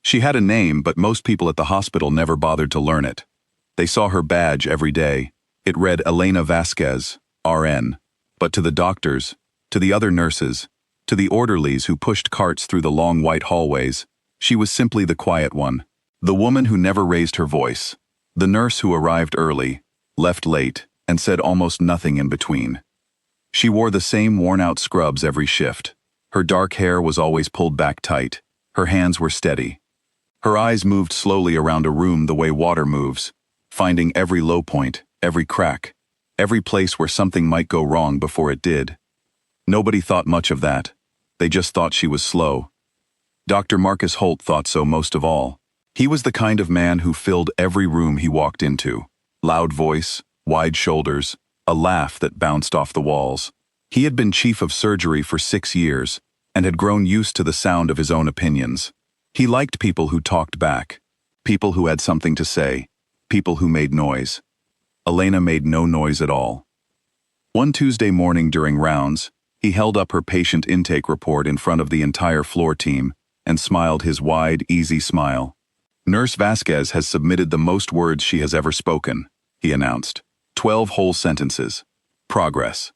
She had a name, but most people at the hospital never bothered to learn it. They saw her badge every day. It read Elena Vasquez, RN. But to the doctors, to the other nurses, to the orderlies who pushed carts through the long white hallways, she was simply the quiet one. The woman who never raised her voice. The nurse who arrived early, left late, and said almost nothing in between. She wore the same worn-out scrubs every shift. Her dark hair was always pulled back tight. Her hands were steady. Her eyes moved slowly around a room the way water moves, finding every low point, every crack, every place where something might go wrong before it did. Nobody thought much of that. They just thought she was slow. Dr. Marcus Holt thought so most of all. He was the kind of man who filled every room he walked into. Loud voice, wide shoulders, a laugh that bounced off the walls. He had been chief of surgery for 6 years and had grown used to the sound of his own opinions. He liked people who talked back, people who had something to say, people who made noise. Elena made no noise at all. One Tuesday morning during rounds, he held up her patient intake report in front of the entire floor team and smiled his wide, easy smile. "Nurse Vasquez has submitted the most words she has ever spoken," he announced. 12 whole sentences. Progress.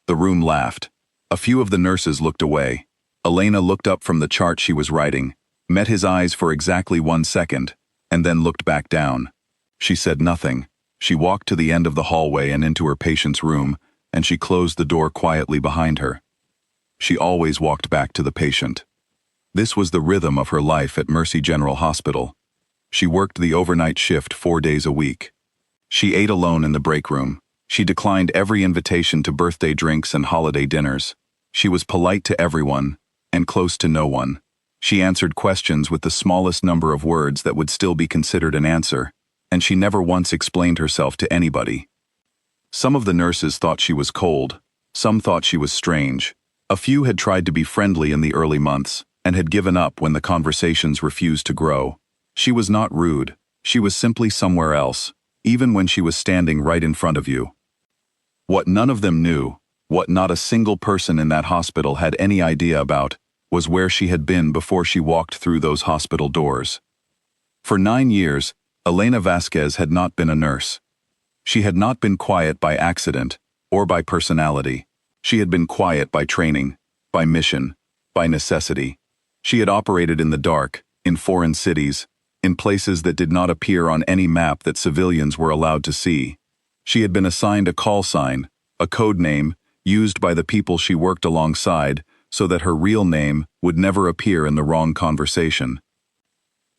The room laughed. A few of the nurses looked away. Elena looked up from the chart she was writing, met his eyes for exactly 1 second, and then looked back down. She said nothing. She walked to the end of the hallway and into her patient's room, and she closed the door quietly behind her. She always walked back to the patient. This was the rhythm of her life at Mercy General Hospital. She worked the overnight shift 4 days a week. She ate alone in the break room. She declined every invitation to birthday drinks and holiday dinners. She was polite to everyone and close to no one. She answered questions with the smallest number of words that would still be considered an answer, and she never once explained herself to anybody. Some of the nurses thought she was cold. Some thought she was strange. A few had tried to be friendly in the early months and had given up when the conversations refused to grow. She was not rude. She was simply somewhere else, even when she was standing right in front of you. What none of them knew, what not a single person in that hospital had any idea about, was where she had been before she walked through those hospital doors. For 9 years, Elena Vasquez had not been a nurse. She had not been quiet by accident or by personality. She had been quiet by training, by mission, by necessity. She had operated in the dark, in foreign cities, in places that did not appear on any map that civilians were allowed to see. She had been assigned a call sign, a code name, used by the people she worked alongside so that her real name would never appear in the wrong conversation.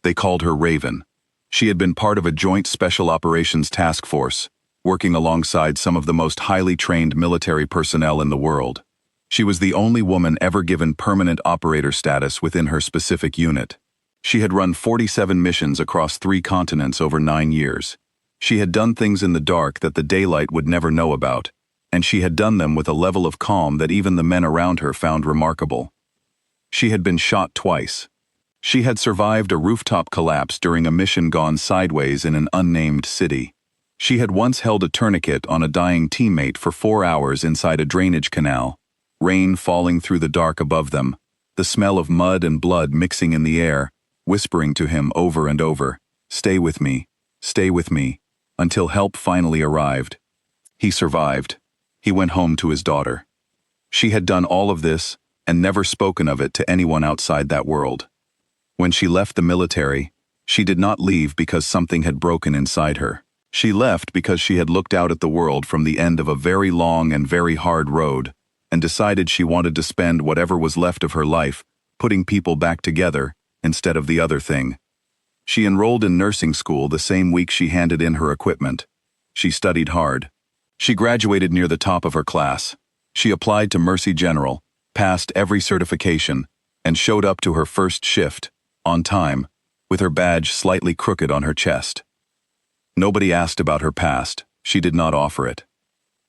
They called her Raven. She had been part of a joint special operations task force, working alongside some of the most highly trained military personnel in the world. She was the only woman ever given permanent operator status within her specific unit. She had run 47 missions across 3 continents over 9 years. She had done things in the dark that the daylight would never know about, and she had done them with a level of calm that even the men around her found remarkable. She had been shot twice. She had survived a rooftop collapse during a mission gone sideways in an unnamed city. She had once held a tourniquet on a dying teammate for 4 hours inside a drainage canal, rain falling through the dark above them, the smell of mud and blood mixing in the air, whispering to him over and over, stay with me, until help finally arrived. He survived. He went home to his daughter. She had done all of this and never spoken of it to anyone outside that world. When she left the military, she did not leave because something had broken inside her. She left because she had looked out at the world from the end of a very long and very hard road and decided she wanted to spend whatever was left of her life putting people back together instead of the other thing. She enrolled in nursing school the same week she handed in her equipment. She studied hard. She graduated near the top of her class. She applied to Mercy General, passed every certification, and showed up to her first shift, on time, with her badge slightly crooked on her chest. Nobody asked about her past. She did not offer it.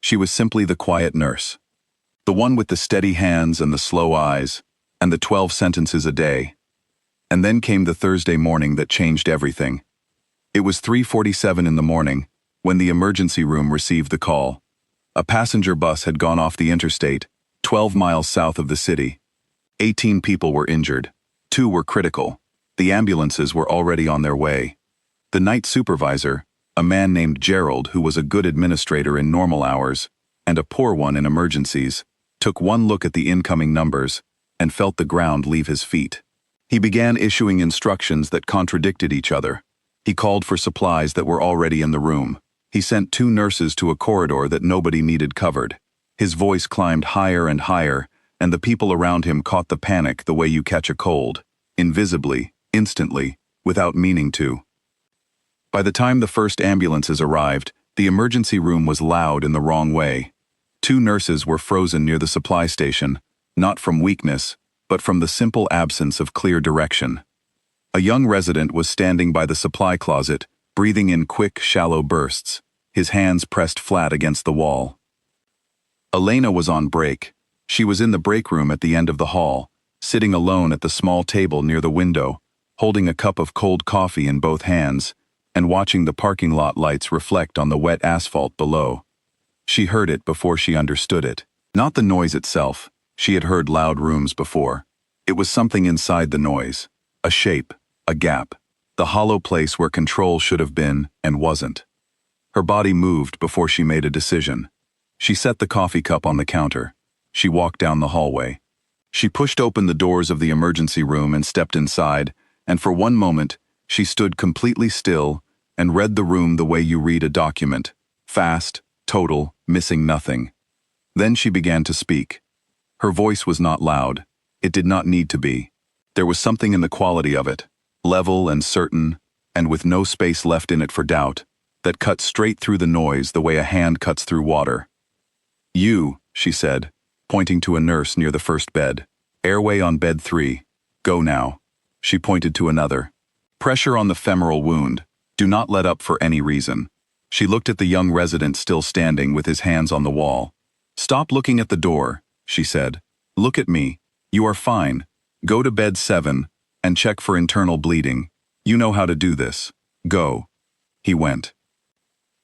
She was simply the quiet nurse. The one with the steady hands and the slow eyes, and the 12 sentences a day. And then came the Thursday morning that changed everything. It was 3:47 in the morning when the emergency room received the call. A passenger bus had gone off the interstate, 12 miles south of the city. 18 people were injured. 2 were critical. The ambulances were already on their way. The night supervisor, a man named Gerald who was a good administrator in normal hours, and a poor one in emergencies, took one look at the incoming numbers and felt the ground leave his feet. He began issuing instructions that contradicted each other. He called for supplies that were already in the room. He sent 2 nurses to a corridor that nobody needed covered. His voice climbed higher and higher, and the people around him caught the panic the way you catch a cold, invisibly, instantly, without meaning to. By the time the first ambulances arrived, the emergency room was loud in the wrong way. 2 nurses were frozen near the supply station, not from weakness, but from the simple absence of clear direction. A young resident was standing by the supply closet, breathing in quick, shallow bursts, his hands pressed flat against the wall. Elena was on break. She was in the break room at the end of the hall, sitting alone at the small table near the window, holding a cup of cold coffee in both hands, and watching the parking lot lights reflect on the wet asphalt below. She heard it before she understood it. Not the noise itself. She had heard loud rooms before. It was something inside the noise. A shape, a gap, the hollow place where control should have been and wasn't. Her body moved before she made a decision. She set the coffee cup on the counter. She walked down the hallway. She pushed open the doors of the emergency room and stepped inside, and for one moment, she stood completely still and read the room the way you read a document, fast, total, missing nothing. Then she began to speak. Her voice was not loud. It did not need to be. There was something in the quality of it, level and certain, and with no space left in it for doubt, that cut straight through the noise the way a hand cuts through water. "You," she said, pointing to a nurse near the first bed. "Airway on bed 3. Go now." She pointed to another. "Pressure on the femoral wound. Do not let up for any reason." She looked at the young resident still standing with his hands on the wall. "Stop looking at the door," she said. "Look at me. You are fine. Go to bed 7 and check for internal bleeding. You know how to do this. Go." He went.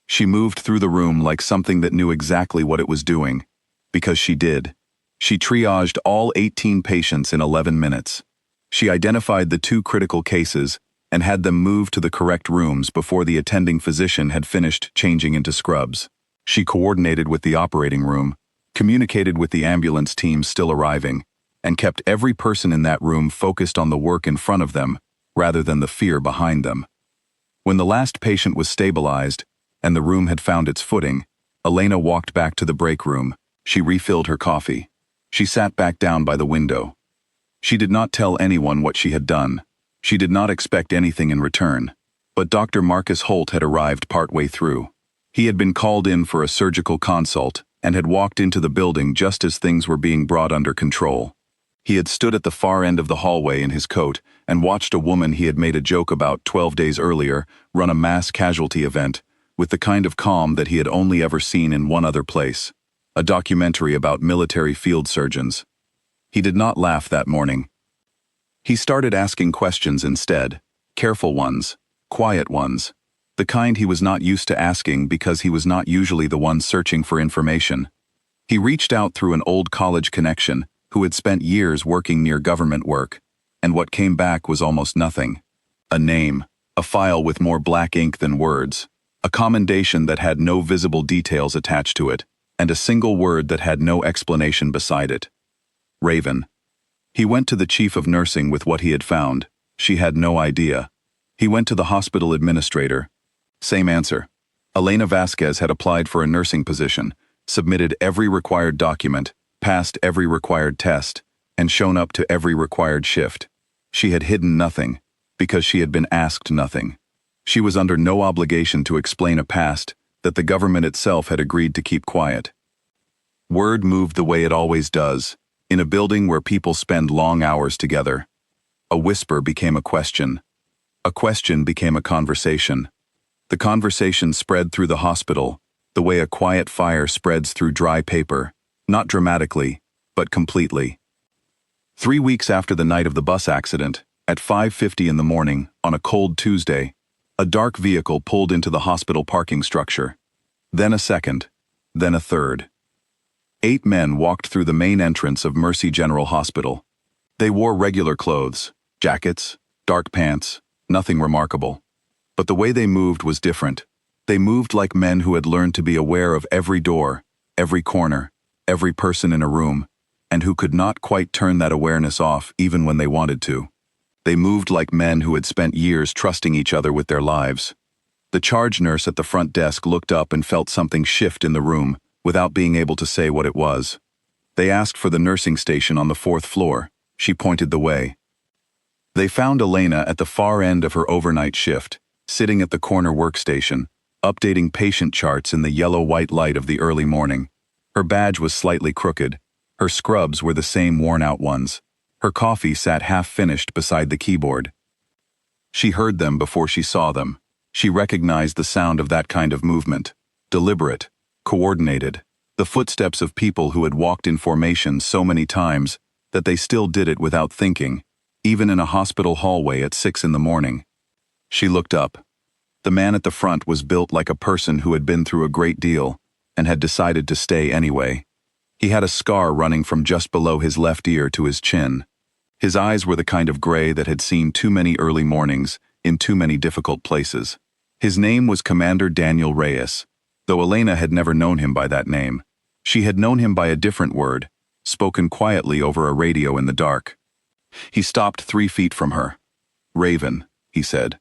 She moved through the room like something that knew exactly what it was doing, because she did. She triaged all 18 patients in 11 minutes. She identified the 2 critical cases and had them moved to the correct rooms before the attending physician had finished changing into scrubs. She coordinated with the operating room, communicated with the ambulance team still arriving, and kept every person in that room focused on the work in front of them, rather than the fear behind them. When the last patient was stabilized, and the room had found its footing, Elena walked back to the break room. She refilled her coffee. She sat back down by the window. She did not tell anyone what she had done. She did not expect anything in return. But Dr. Marcus Holt had arrived partway through. He had been called in for a surgical consult and had walked into the building just as things were being brought under control. He had stood at the far end of the hallway in his coat and watched a woman he had made a joke about 12 days earlier run a mass casualty event with the kind of calm that he had only ever seen in one other place, a documentary about military field surgeons. He did not laugh that morning. He started asking questions instead, careful ones, quiet ones, the kind he was not used to asking because he was not usually the one searching for information. He reached out through an old college connection who had spent years working near government work, and what came back was almost nothing. A name, a file with more black ink than words, a commendation that had no visible details attached to it, and a single word that had no explanation beside it. Raven. He went to the chief of nursing with what he had found. She had no idea. He went to the hospital administrator. Same answer. Elena Vasquez had applied for a nursing position, submitted every required document, passed every required test, and shown up to every required shift. She had hidden nothing, because she had been asked nothing. She was under no obligation to explain a past that the government itself had agreed to keep quiet. Word moved the way it always does, in a building where people spend long hours together. A whisper became a question. A question became a conversation. The conversation spread through the hospital, the way a quiet fire spreads through dry paper, not dramatically, but completely. 3 weeks after the night of the bus accident, at 5:50 in the morning, on a cold Tuesday, a dark vehicle pulled into the hospital parking structure. Then a second, then a third. 8 men walked through the main entrance of Mercy General Hospital. They wore regular clothes, jackets, dark pants, nothing remarkable. But the way they moved was different. They moved like men who had learned to be aware of every door, every corner, every person in a room, and who could not quite turn that awareness off even when they wanted to. They moved like men who had spent years trusting each other with their lives. The charge nurse at the front desk looked up and felt something shift in the room, without being able to say what it was. They asked for the nursing station on the 4th floor. She pointed the way. They found Elena at the far end of her overnight shift, sitting at the corner workstation, updating patient charts in the yellow-white light of the early morning. Her badge was slightly crooked. Her scrubs were the same worn-out ones. Her coffee sat half-finished beside the keyboard. She heard them before she saw them. She recognized the sound of that kind of movement. Deliberate, coordinated, the footsteps of people who had walked in formation so many times that they still did it without thinking, even in a hospital hallway at 6 in the morning. She looked up. The man at the front was built like a person who had been through a great deal and had decided to stay anyway. He had a scar running from just below his left ear to his chin. His eyes were the kind of gray that had seen too many early mornings in too many difficult places. His name was Commander Daniel Reyes, though Elena had never known him by that name. She had known him by a different word, spoken quietly over a radio in the dark. He stopped 3 feet from her. "Raven," he said.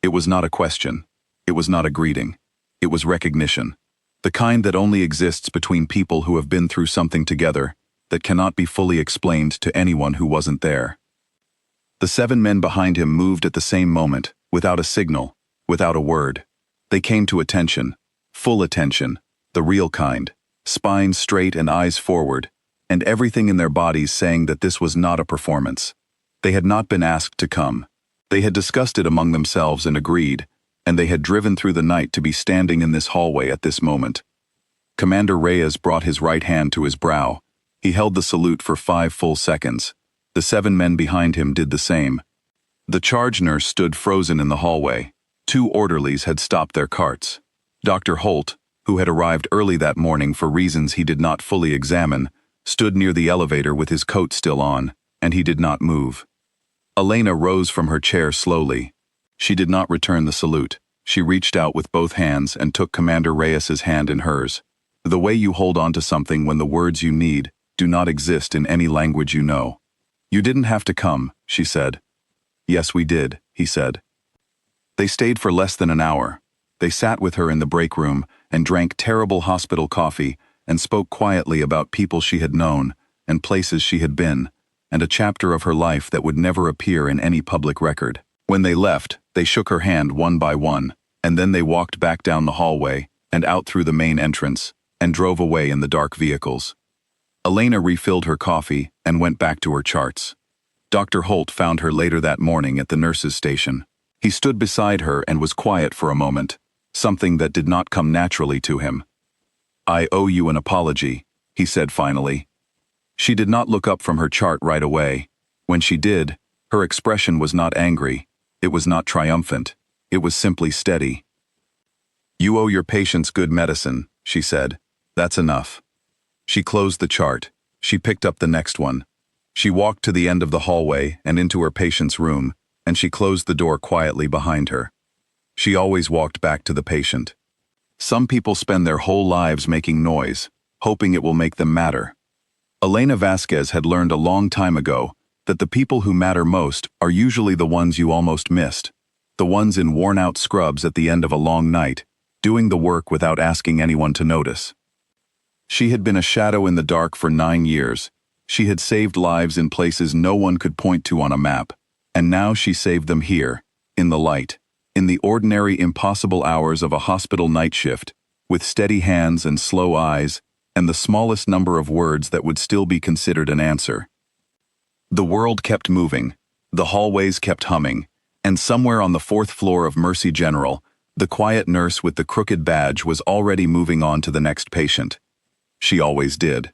It was not a question. It was not a greeting. It was recognition. The kind that only exists between people who have been through something together, that cannot be fully explained to anyone who wasn't there. The 7 men behind him moved at the same moment, without a signal, without a word. They came to attention, full attention, the real kind, spines straight and eyes forward, and everything in their bodies saying that this was not a performance. They had not been asked to come. They had discussed it among themselves and agreed, and they had driven through the night to be standing in this hallway at this moment. Commander Reyes brought his right hand to his brow. He held the salute for 5 full seconds. The 7 men behind him did the same. The charge nurse stood frozen in the hallway. 2 orderlies had stopped their carts. Dr. Holt, who had arrived early that morning for reasons he did not fully examine, stood near the elevator with his coat still on, and he did not move. Elena rose from her chair slowly. She did not return the salute. She reached out with both hands and took Commander Reyes's hand in hers. The way you hold on to something when the words you need do not exist in any language you know. "You didn't have to come," she said. "Yes, we did," he said. They stayed for less than an hour. They sat with her in the break room and drank terrible hospital coffee and spoke quietly about people she had known and places she had been, and a chapter of her life that would never appear in any public record. When they left, they shook her hand one by one, and then they walked back down the hallway and out through the main entrance and drove away in the dark vehicles. Elena refilled her coffee and went back to her charts. Dr. Holt found her later that morning at the nurse's station. He stood beside her and was quiet for a moment, something that did not come naturally to him. "I owe you an apology," he said finally. She did not look up from her chart right away. When she did, her expression was not angry. It was not triumphant. It was simply steady. "You owe your patients good medicine," she said. "That's enough." She closed the chart. She picked up the next one. She walked to the end of the hallway and into her patient's room, and she closed the door quietly behind her. She always walked back to the patient. Some people spend their whole lives making noise, hoping it will make them matter. Elena Vasquez had learned a long time ago that the people who matter most are usually the ones you almost missed, the ones in worn-out scrubs at the end of a long night, doing the work without asking anyone to notice. She had been a shadow in the dark for 9 years. She had saved lives in places no one could point to on a map, and now she saved them here, in the light, in the ordinary impossible hours of a hospital night shift, with steady hands and slow eyes, and the smallest number of words that would still be considered an answer. The world kept moving, the hallways kept humming, and somewhere on the 4th floor of Mercy General, the quiet nurse with the crooked badge was already moving on to the next patient. She always did.